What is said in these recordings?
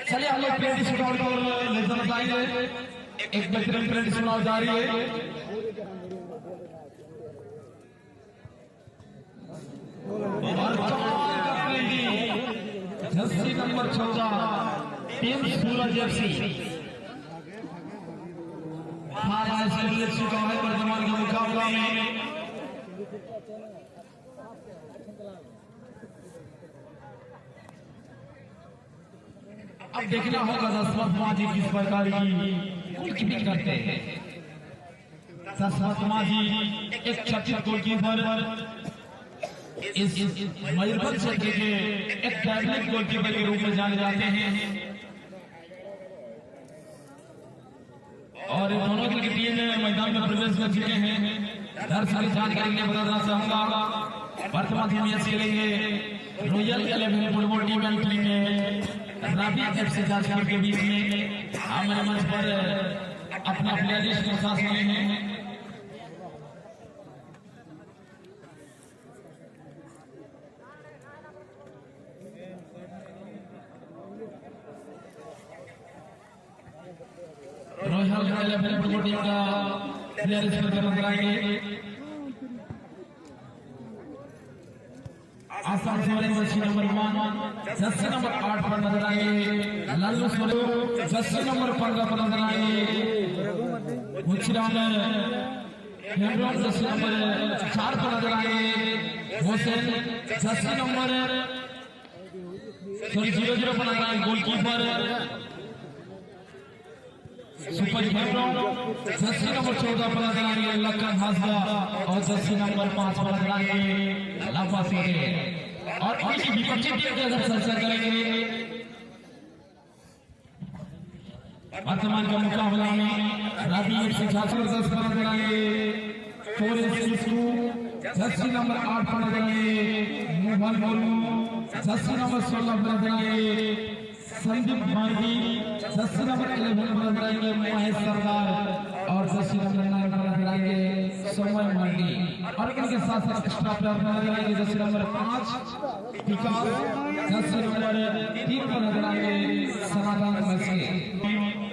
चलिए हम लोग प्लेटी शूटआउट और लेजर बताएंगे। एक बेहतरीन प्लेटी शूटआउट जारी है। जर्सी नंबर 14 टीम सूरज एफसी चुका है वर्तमान के मुकाबला में। अब देखना होगा दशरथ माझी किस प्रकार की गोलकीपिंग करते हैं। दशरथ माझी एक चर्चित गोलकीपर, इस मयूरभंज क्षेत्र के एक टैबलेट गोलकीपर के रूप में जाने जाते हैं और दोनों की टीम मैदान में प्रवेश कर चुके हैं। दर्शक जानकारी के लिए बताना चाहूंगा वर्तमान मैच खेलेंगे रॉयल 11 फुटबॉल टीम एंट्री में राबी एफसी जाजपुर के बीच में। हमारे मंच पर अपना प्लेयर के साथ मिले हैं। रॉयल 11 फुटबॉल टीम का प्लेयर इस पर नजर आएंगे। Assam Soren Jersey number 1 Jersey number 8 पर नजर आएंगे। लालू सोरेन जर्सी नंबर 15 पर नजर आएंगे। मुचराम हेमराम जर्सी नंबर 4 पर नजर आएंगे। हुसैन जर्सी नंबर 00 पर नजर आएंगे। Goalkeeper super Hemram Jersey number 14 पर नजर आएंगे। लखन हासदा और जर्सी नंबर 5 पर नजर आएंगे। लाफा सोरे और इनकी विपक्षी टीम की अगर चर्चा करेंगे वर्तमान का मुकाबला में राबी एफसी जाजपुर 10 पर नजर आएंगे। जर्सी नंबर 8 पर नजर आएंगे। मोहन मोलू जर्सी नंबर 16 पर नजर आएंगे। संदीप मार्गी जर्सी नंबर 11 पर नजर आएंगे। महेश सरदार और जर्सी नंबर 9 पर नजर आएंगे। सोमय मार्गी और इनके साथ साथ एक्स्ट्रा प्लेयर नजर आएंगे। जर्सी नंबर 5 विकास जर्सी नंबर 3 पर नजर आएंगे। सनातन मस्के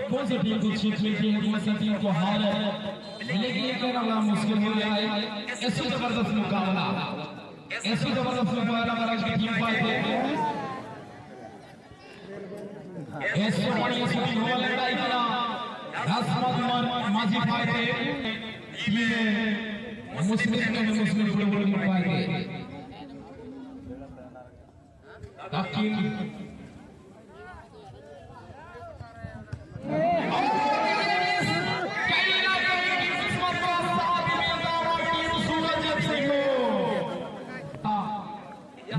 कौन सी टीम को जीत लेती है, कौन सी टीम को हार है, लेकिन ये कहना बड़ा मुश्किल हो गया है। ऐसी जबरदस्त मुकाबला, ऐसी जबरदस्त मुकाबला महाराज की टीम पाई थे। ऐसे बड़ी शूटिंग हुआ लड़ाई करा दशरथ माझी पाए थे। ये मुस्लिम फुटबॉल टीम पाए थे। ताकि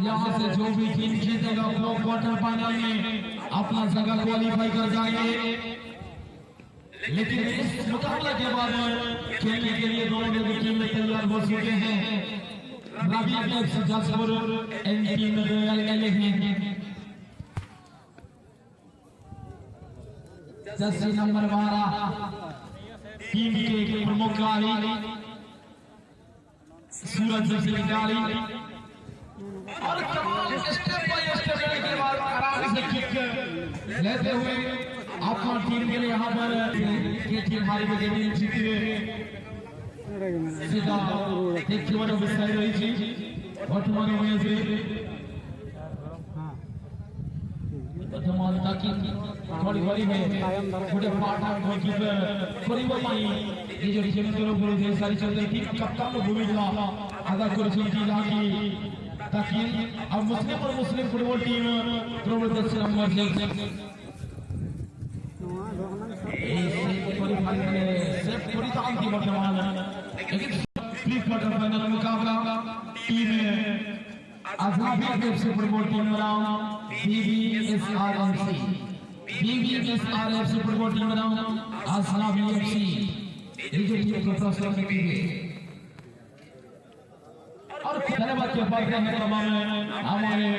यहाँ से जो भी टीम जीतेगा वो क्वार्टर फाइनल में अपना जगह क्वालिफाई कर जाएंगे। लेकिन इस मुकाबले के बाद खेलने के लिए दोनों की टीम में तैयार हो चुके हैं। Rabi FC Jajpur and team Royal 11 jersey number 12 team के प्रमुख खिलाड़ी सूरज जर्सी खिलाड़ी और कमाल स्टेप बाय स्टेप के बाद आराम से किक लेते हुए अपना टीम के लिए यहाँ पर टीम हारी में जीते सीधा देखिए विषय रही थी वर्तमान में से वर्तमान ताकि थोड़ी बड़ी है छोटे पार्टनर गोलकीपर थोड़ी बड़ी ये जो टीम के लोग बोलते हैं सारी चलते टीम कप्तान भूमिका अदा कर चुकी जाती ताकि अब मुस्लिम फुटबॉल टीम प्रवर्तक नंबर 6 वर्तमान लेकिन प्री क्वार्टर फाइनल मुकाबला टीम आजमावी एफसी फुटबॉल टीम बनाम बीबीएसआरएफसी फुटबॉल टीम बनाम आजमावी एफसी ये टीम को प्रस्तुत करेंगे। और धन्यवाद के पात्र हैं तमाम हमारे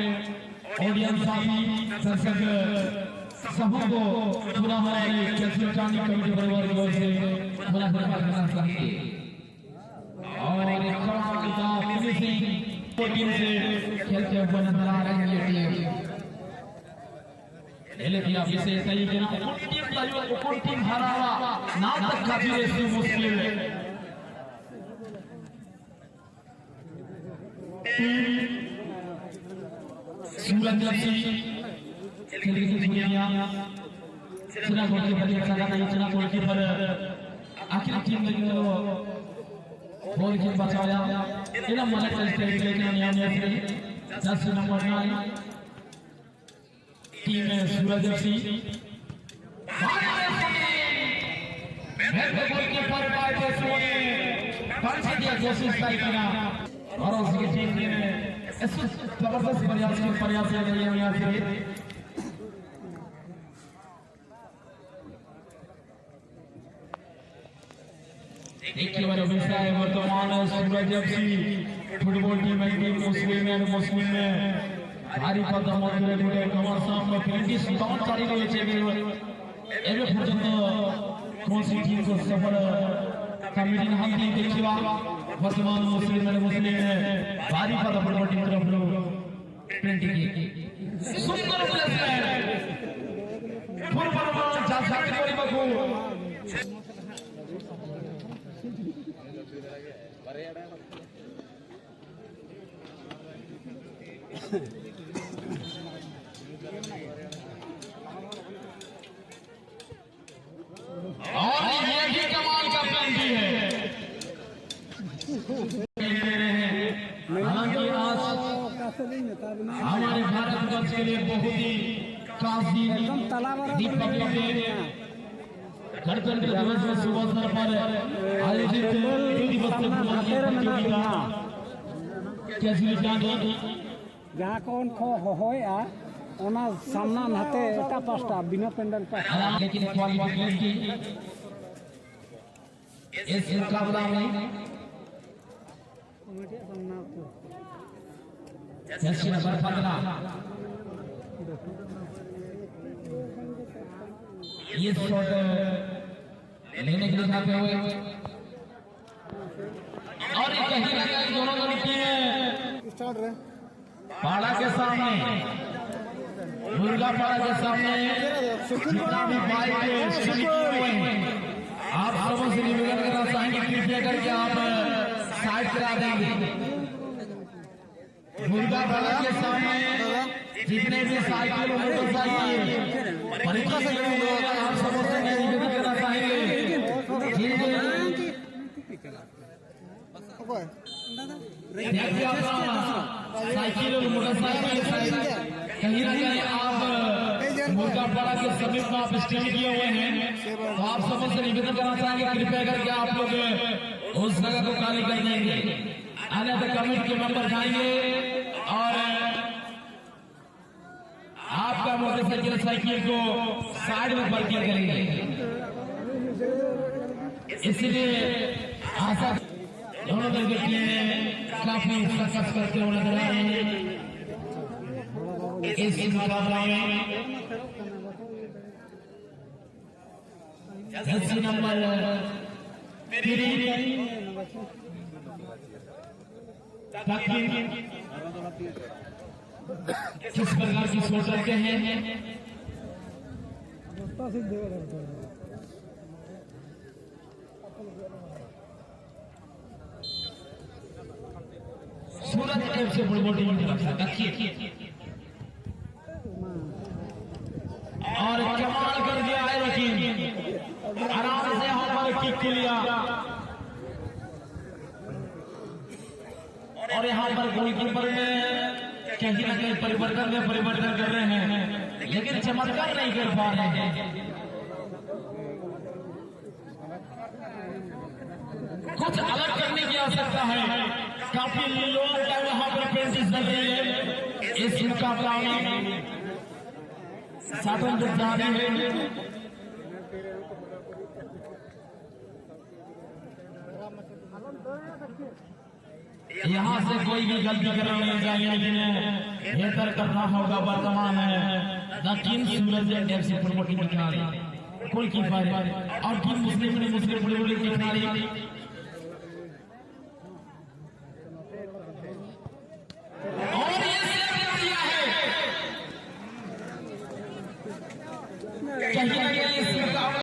ऑडियंस साथी दर्शक सबको पुनः हमारी कैसे जानी कमेटी परिवार की ओर से पुनः धन्यवाद करना चाहिए। और फिनिशिंग टीम से खेलते हुए नजर आ रहे हैं। एलेकिया विशेष है कि ना टीम लायो कोन टीम हारावा ना तक काफी रेस मुश्किल है सूरज लक्ष्मी खेल की दुनिया चना गोलकीपर के अच्छा नहीं चना गोलकीपर आखिर टीम ने बॉल की बचाया इना मन चलते लेकिन नियम ने 10 नंबर 9 टीम में सूरज लक्ष्मी गोलकीपर बाय सोने पांच दिया कोशिश किया और उसकी टीम ने जबरदस्त प्रयास किया है यहां से एक बार विषय वर्तमान सूरज एफसी फुटबॉल टीम मुस्लिम में भारी पद मध्य लीडर कमर सामने 20 स्टॉप चाली रही है एबे पर्यंत कौन सी टीम को सफल कमिटी हाथी देखिवा वर्तमान मुस्लिम में भारी पद फुटबॉल टीम तरफ प्रिंटिंग की सुंदर प्लेसमेंट फुटबॉल जाती करबको और ये भी कमाल का प्लान है हालांकि आज हमारे भारत वर्ष के लिए बहुत ही काफी दीपक गणतंत्र दिवस के शुभ अवसर पर आयोजित दिवस प्रतियोगिता कैसी जानी जहाँ कौन खो होया ओना सामना नहते एटा पास्ता बिना पेंडल पर लेकिन क्वालिफिकेशन की इस मुकाबला में जर्सी नंबर 15 ये शॉट लेने के लिए जाते हुए और कहीं ना कहीं दोनों टीमें पाड़ा के सामने मुर्गा पाड़ा के सामने जितना भी बाइक हुए आप सबों से निवेदन करना चाहेंगे कृपया करके आप साइड करा देंगे मुर्गा पाड़ा के सामने जितने भी साइकिल मोटरसाइकिल परीक्षा से आप सबों से निवेदन करना चाहेंगे साइकिल और मोटरसाइकिल कहीं ना कहीं आप मुर्गा पाड़ा के समीप में आप स्टैंड किए हुए हैं तो आप सबों से निवेदन करना चाहेंगे कृपया करके आप लोग उस जगह को खाली कर देंगे आने तक कमेटी के मेंबर जाएंगे और आपका मोटरसाइकिल साइकिल को साइड में पार्किंग करेंगे इसलिए आशा दोनों दल की टीमें काफी सक्सेस करते हुए नजर आ रहे हैं इस मुकाबला में 10 नंबर 3 किस प्रकार की सोच रखते हैं सूरज एफ से फुटबॉल टीम की तरफ से देखिए और कमाल कर दिया है वकील आराम से हमारे किक लिया और यहाँ पर गोलकीपर में कहीं ना कहीं परिवर्तन कर रहे हैं लेकिन चमत्कार नहीं कर पा रहे हैं कुछ अलग करने की आवश्यकता है काफी लोग यहाँ पर प्रैक्टिस कर रहे हैं इस मुकाबला में स्वतंत्र जारी है यहाँ से कोई भी गलती करना नहीं चाहिए लेकिन बेहतर करना होगा वर्तमान है दक्षिण सूरज एफसी फुटबॉल टीम के खिलाड़ी गोलकीपर और टीम मुस्लिम फुटबॉल टीम के खिलाड़ी और ये सेव कर दिया है चाहिए